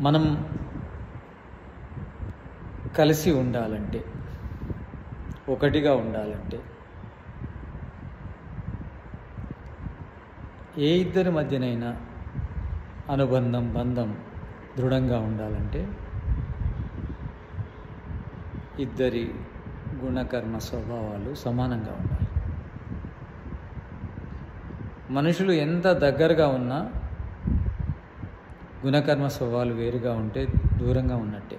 మనం కలిసి ఉండాలంటే, ఒకటిగా ఉండాలంటే, ఏ ఇద్దరి మధ్యనైనా అనుబంధం, బంధం దృఢంగా ఉండాలంటే ఇద్దరి గుణకర్మ స్వభావాలు సమానంగా ఉండాలి. మనుషులు ఎంత దగ్గరగా ఉన్నా గుణకర్మ స్వభావాలు వేరుగా ఉంటే దూరంగా ఉన్నట్టే.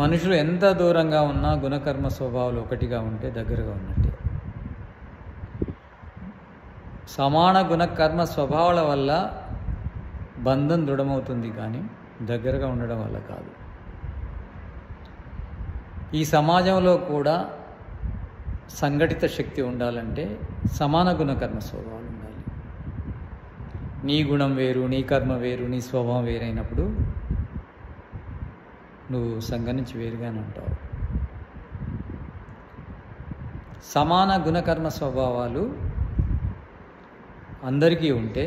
మనుషులు ఎంత దూరంగా ఉన్నా గుణకర్మ స్వభావాలు ఒకటిగా ఉంటే దగ్గరగా ఉన్నట్టే. సమాన గుణకర్మ స్వభావాల వల్ల బంధం దృఢమవుతుంది, కానీ దగ్గరగా ఉండడం వల్ల కాదు. ఈ సమాజంలో కూడా సంఘటిత శక్తి ఉండాలంటే సమాన గుణకర్మ స్వభావాలు ఉండాలి. నీ గుణం వేరు, నీ కర్మ వేరు, నీ స్వభావం వేరైనప్పుడు నువ్వు సంఘం నుంచి వేరుగానే ఉంటావు. సమాన గుణకర్మ స్వభావాలు అందరికీ ఉంటే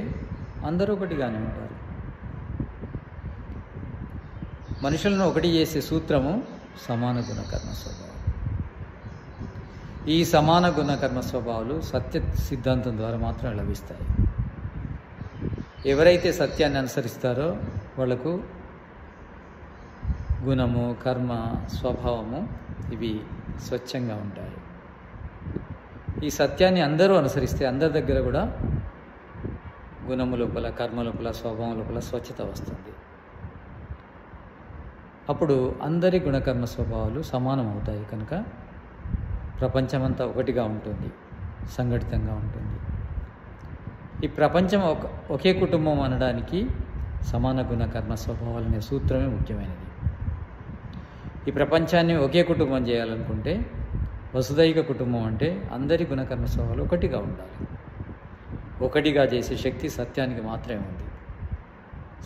అందరూ ఒకటిగానే ఉంటారు. మనుషులను ఒకటి చేసే సూత్రము సమాన గుణకర్మ స్వభావం. ఈ సమాన గుణకర్మ స్వభావాలు సత్య సిద్ధాంతం ద్వారా మాత్రమే లభిస్తాయి. ఎవరైతే సత్యాన్ని అనుసరిస్తారో వాళ్లకు గుణము, కర్మ, స్వభావము ఇవి స్వచ్ఛంగా ఉంటాయి. ఈ సత్యాన్ని అందరూ అనుసరిస్తే అందరి దగ్గర కూడా గుణము లోపల, కర్మ లోపల, స్వభావం లోపల స్వచ్ఛత వస్తుంది. అప్పుడు అందరి గుణకర్మ స్వభావాలు సమానం అవుతాయి. కనుక ప్రపంచమంతా ఒకటిగా ఉంటుంది, సంఘటితంగా ఉంటుంది. ఈ ప్రపంచం ఒకే కుటుంబం అనడానికి సమాన గుణకర్మ స్వభావాలు అనే సూత్రమే ముఖ్యమైనది. ఈ ప్రపంచాన్ని ఒకే కుటుంబం చేయాలనుకుంటే వసుదైక కుటుంబం అంటే అందరి గుణకర్మ స్వభావాలు ఒకటిగా ఉండాలి. ఒకటిగా చేసే శక్తి సత్యానికి మాత్రమే ఉంది.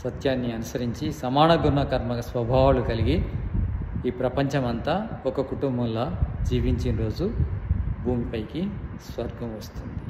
సత్యాన్ని అనుసరించి సమాన గుణకర్మ స్వభావాలు కలిగి ఈ ప్రపంచమంతా ఒక కుటుంబంలా జీవించిన రోజు భూమిపైకి స్వర్గం వస్తుంది.